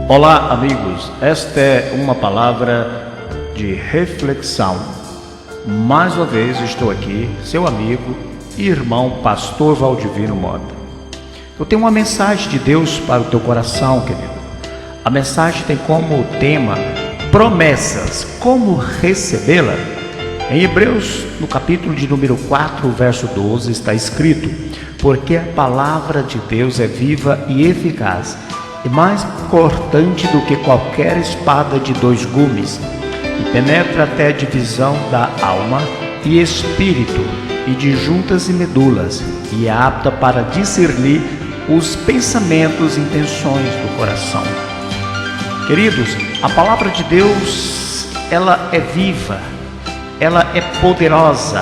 Olá, amigos. Esta é uma palavra de reflexão. Mais uma vez estou aqui, seu amigo e irmão Pastor Valdivino Mota. Eu tenho uma mensagem de Deus para o teu coração, querido. A mensagem tem como tema promessas, como recebê-la. Em Hebreus, no capítulo de número 4, verso 12, está escrito: porque a palavra de Deus é viva e eficaz, e mais cortante do que qualquer espada de dois gumes, e penetra até a divisão da alma e espírito, e de juntas e medulas, e é apta para discernir os pensamentos e intenções do coração. Queridos, a palavra de Deus, ela é viva, ela é poderosa,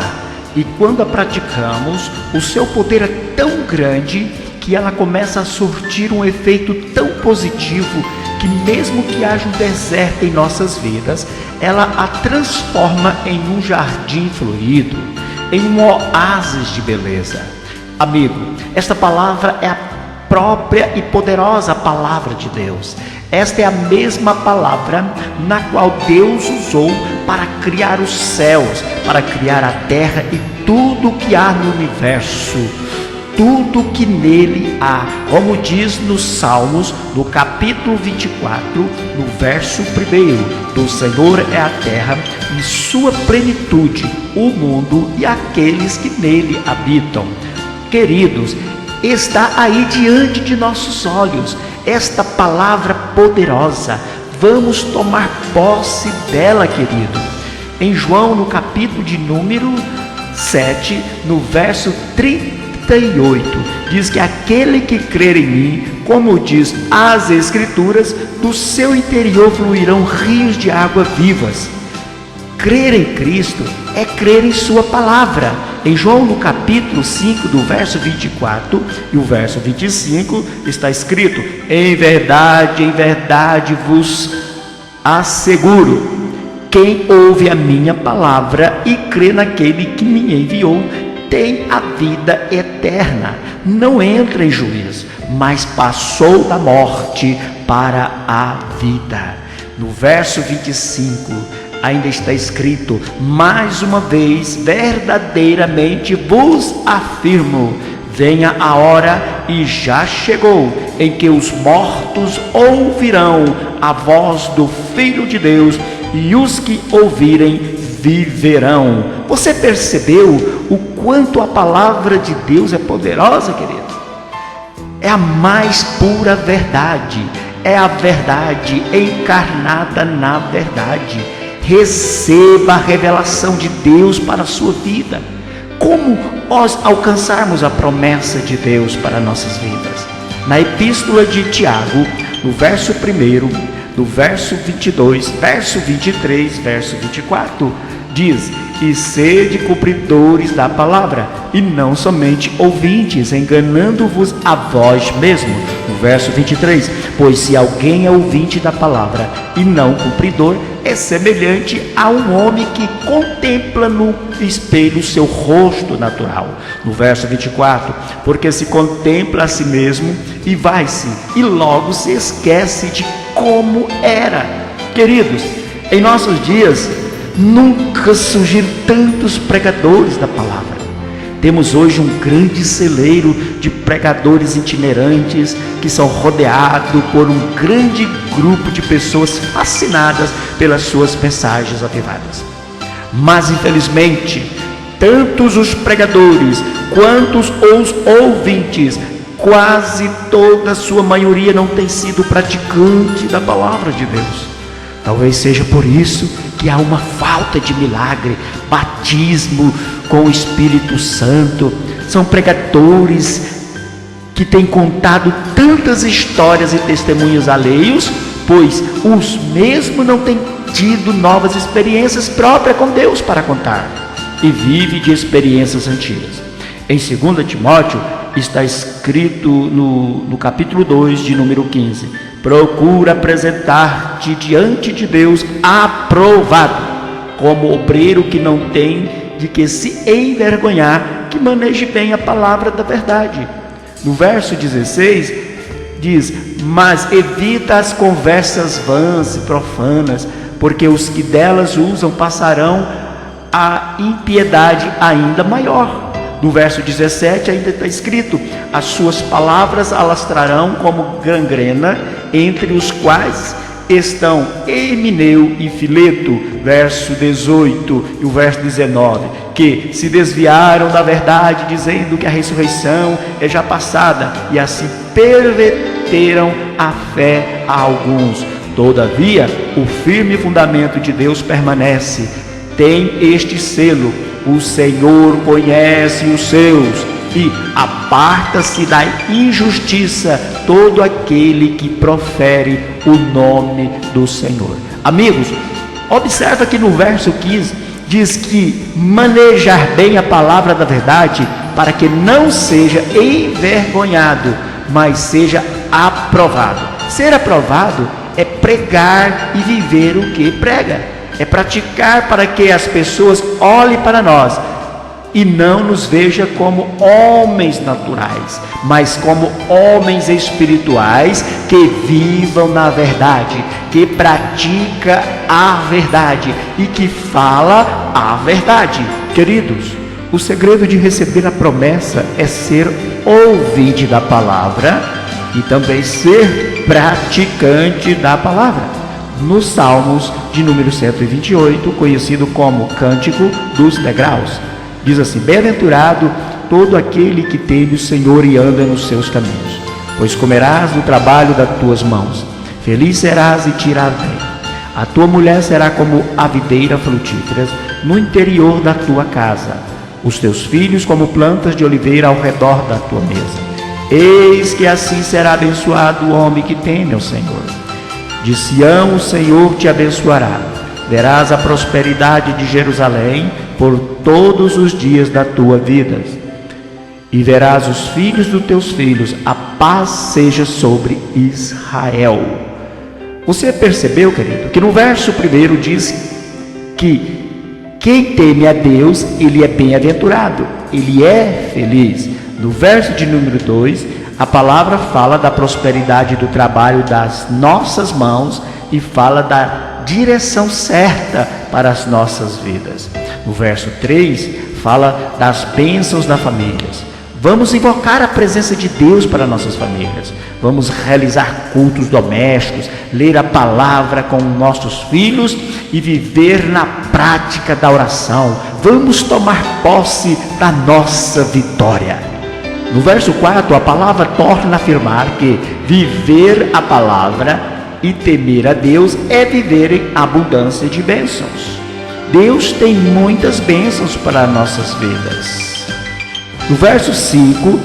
e quando a praticamos, o seu poder é tão grande que ela começa a surtir um efeito tão positivo que mesmo que haja um deserto em nossas vidas, ela a transforma em um jardim florido, em um oásis de beleza. Amigo, esta palavra é a própria e poderosa palavra de Deus. Esta é a mesma palavra na qual Deus usou para criar os céus, para criar a terra e tudo que há no universo. Tudo que nele há, como diz nos Salmos, no capítulo 24, no verso 1, do Senhor é a terra e sua plenitude, o mundo e aqueles que nele habitam. Queridos, está aí diante de nossos olhos esta palavra poderosa. Vamos tomar posse dela, querido. Em João, no capítulo de número 7, no verso 38, diz que aquele que crer em mim, como diz as Escrituras, do seu interior fluirão rios de água vivas. Crer em Cristo é crer em sua palavra. Em João, no capítulo 5, do verso 24 e o verso 25, está escrito: em verdade vos asseguro, quem ouve a minha palavra e crê naquele que me enviou, tem a vida eterna, não entra em juízo, mas passou da morte para a vida. No verso 25, ainda está escrito: mais uma vez, verdadeiramente vos afirmo, venha a hora, e já chegou, em que os mortos ouvirão a voz do Filho de Deus, e os que ouvirem viverão. Você percebeu o quanto a palavra de Deus é poderosa, querido? É a mais pura verdade, é a verdade encarnada na verdade. Receba a revelação de Deus para a sua vida. Como nós alcançarmos a promessa de Deus para nossas vidas? Na epístola de Tiago, no verso 1, no verso 22, verso 23, verso 24, diz: e sede cumpridores da palavra, e não somente ouvintes, enganando-vos a vós mesmos. No verso 23, pois se alguém é ouvinte da palavra e não cumpridor, é semelhante a um homem que contempla no espelho seu rosto natural. No verso 24, porque se contempla a si mesmo e vai-se, e logo se esquece de como era. Queridos, em nossos dias, nunca surgiram tantos pregadores da palavra. Temos hoje um grande celeiro de pregadores itinerantes que são rodeados por um grande grupo de pessoas fascinadas pelas suas mensagens avivadas. Mas infelizmente, tantos os pregadores quanto os ouvintes, quase toda a sua maioria não tem sido praticante da palavra de Deus. Talvez seja por isso que há uma falta de milagre, batismo com o Espírito Santo. São pregadores que têm contado tantas histórias e testemunhos alheios, pois os mesmos não têm tido novas experiências próprias com Deus para contar, e vive de experiências antigas. Em 2 Timóteo está escrito no capítulo 2, de número 15: procura apresentar-te diante de Deus aprovado, como obreiro que não tem de que se envergonhar, que maneje bem a palavra da verdade. No verso 16 diz: mas evita as conversas vãs e profanas, porque os que delas usam passarão a impiedade ainda maior. No verso 17 ainda está escrito: as suas palavras alastrarão como gangrena, entre os quais estão Himeneu e Fileto, verso 18 e o verso 19, que se desviaram da verdade, dizendo que a ressurreição é já passada, e assim perverteram a fé a alguns. Todavia, o firme fundamento de Deus permanece. Tem este selo: o Senhor conhece os seus, e aparta-se da injustiça todo aquele que profere o nome do Senhor. Amigos, observa que no verso 15 diz que manejar bem a palavra da verdade, para que não seja envergonhado, mas seja aprovado. Ser aprovado é pregar e viver o que prega, é praticar para que as pessoas olhem para nós e não nos veja como homens naturais, mas como homens espirituais que vivam na verdade, que pratica a verdade e que fala a verdade. Queridos, o segredo de receber a promessa é ser ouvinte da palavra e também ser praticante da palavra. Nos Salmos de número 128, conhecido como Cântico dos Degraus, diz assim: bem-aventurado todo aquele que teme o Senhor e anda nos seus caminhos, pois comerás do trabalho das tuas mãos, feliz serás e te irá bem. A tua mulher será como a videira frutífera no interior da tua casa, os teus filhos como plantas de oliveira ao redor da tua mesa. Eis que assim será abençoado o homem que teme ao Senhor. De Sião o Senhor te abençoará. Verás a prosperidade de Jerusalém por todos os dias da tua vida. E verás os filhos dos teus filhos, a paz seja sobre Israel. Você percebeu, querido, que no verso 1 diz que quem teme a Deus, ele é bem-aventurado, ele é feliz. No verso de número 2, a palavra fala da prosperidade do trabalho das nossas mãos e fala da direção certa para as nossas vidas. No verso 3, fala das bênçãos das famílias. Vamos invocar a presença de Deus para nossas famílias. Vamos realizar cultos domésticos, ler a palavra com nossos filhos e viver na prática da oração. Vamos tomar posse da nossa vitória. No verso 4, a palavra torna a afirmar que viver a palavra e temer a Deus é viver em abundância de bênçãos. Deus tem muitas bênçãos para nossas vidas. No verso 5,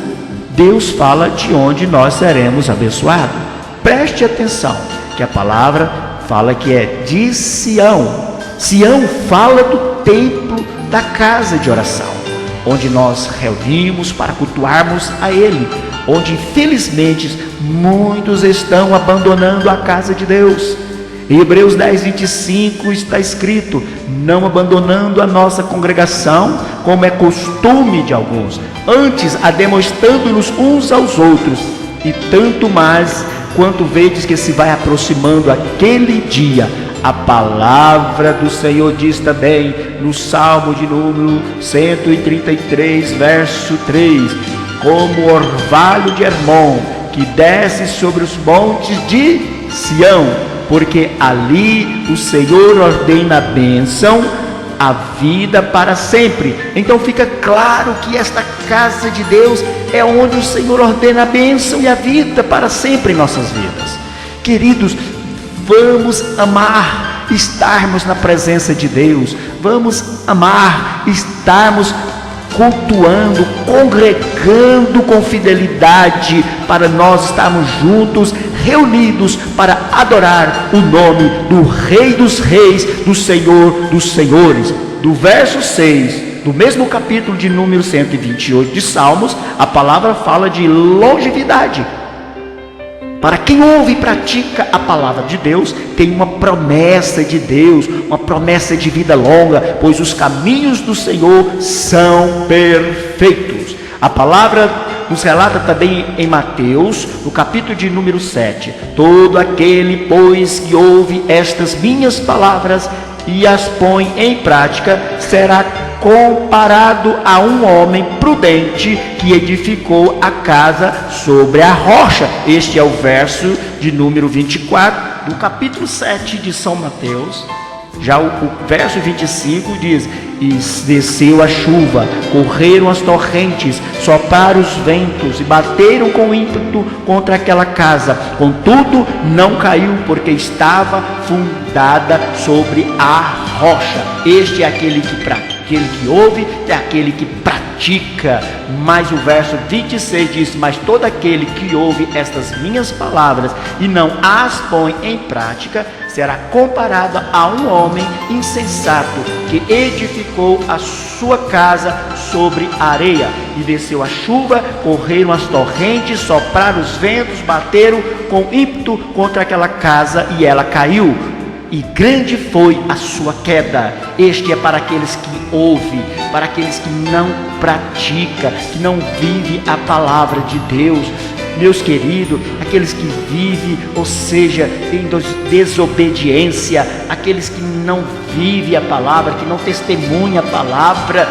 Deus fala de onde nós seremos abençoados. Preste atenção, que a palavra fala que é de Sião. Sião fala do templo da casa de oração, onde nós reunimos para cultuarmos a Ele, onde infelizmente muitos estão abandonando a casa de Deus. Em Hebreus 10:25 está escrito: não abandonando a nossa congregação, como é costume de alguns, antes ademostrando-nos uns aos outros, e tanto mais quanto vedes que se vai aproximando aquele dia. A palavra do Senhor diz também no Salmo de número 133, verso 3: como o orvalho de Hermon, que desce sobre os montes de Sião, porque ali o Senhor ordena a bênção, a vida para sempre. Então fica claro que esta casa de Deus é onde o Senhor ordena a bênção e a vida para sempre em nossas vidas. Queridos, vamos amar estarmos na presença de Deus, vamos amar estarmos cultuando, congregando com fidelidade, para nós estarmos juntos, reunidos para adorar o nome do Rei dos Reis, do Senhor dos Senhores. Do verso 6, do mesmo capítulo de número 128 de Salmos, a palavra fala de longevidade. Para quem ouve e pratica a palavra de Deus, tem uma promessa de Deus, uma promessa de vida longa, pois os caminhos do Senhor são perfeitos. A palavra nos relata também em Mateus, no capítulo de número 7. Todo aquele, pois, que ouve estas minhas palavras e as põe em prática, será comparado a um homem prudente que edificou a casa sobre a rocha. Este é o verso de número 24 do capítulo 7 de São Mateus. Já o verso 25 diz: e desceu a chuva, correram as torrentes, sopraram os ventos e bateram com ímpeto contra aquela casa, contudo não caiu, porque estava fundada sobre a rocha. Este é aquele que ouve, é aquele que pratica. Mas o verso 26 diz: mas todo aquele que ouve estas minhas palavras e não as põe em prática, será comparado a um homem insensato que edificou a sua casa sobre a areia. E desceu a chuva, correram as torrentes, sopraram os ventos, bateram com ímpeto contra aquela casa, e ela caiu. E grande foi a sua queda. Este é para aqueles que ouvem, para aqueles que não praticam, que não vivem a palavra de Deus. Meus queridos, aqueles que vivem, ou seja, em desobediência, aqueles que não vivem a palavra, que não testemunham a palavra,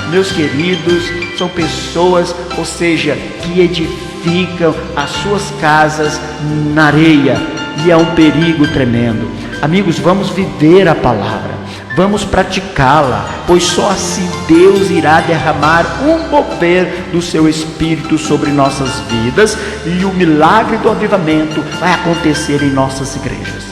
meus queridos, são pessoas, ou seja, que edificam as suas casas na areia, e é um perigo tremendo. Amigos, vamos viver a palavra, vamos praticá-la, pois só assim Deus irá derramar um mover do seu Espírito sobre nossas vidas, e o milagre do avivamento vai acontecer em nossas igrejas.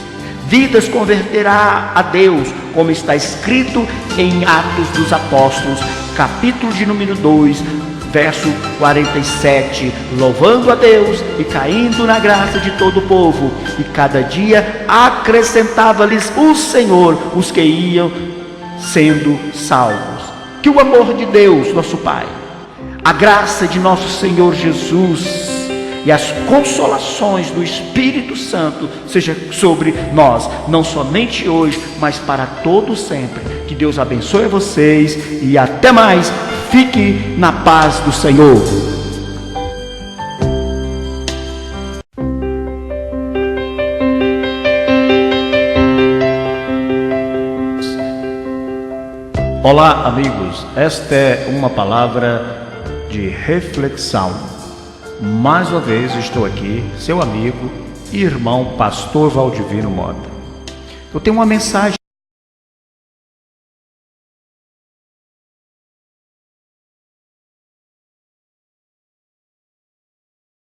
Vidas converterá a Deus, como está escrito em Atos dos Apóstolos, capítulo de número 2, verso 47, louvando a Deus e caindo na graça de todo o povo, e cada dia acrescentava-lhes o Senhor os que iam sendo salvos. Que o amor de Deus, nosso Pai, a graça de nosso Senhor Jesus e as consolações do Espírito Santo seja sobre nós, não somente hoje, mas para todo sempre. Que Deus abençoe vocês e até mais. Fique na paz do Senhor. Olá, amigos. Esta é uma palavra de reflexão. Mais uma vez estou aqui, seu amigo e irmão Pastor Valdivino Mota. Eu tenho uma mensagem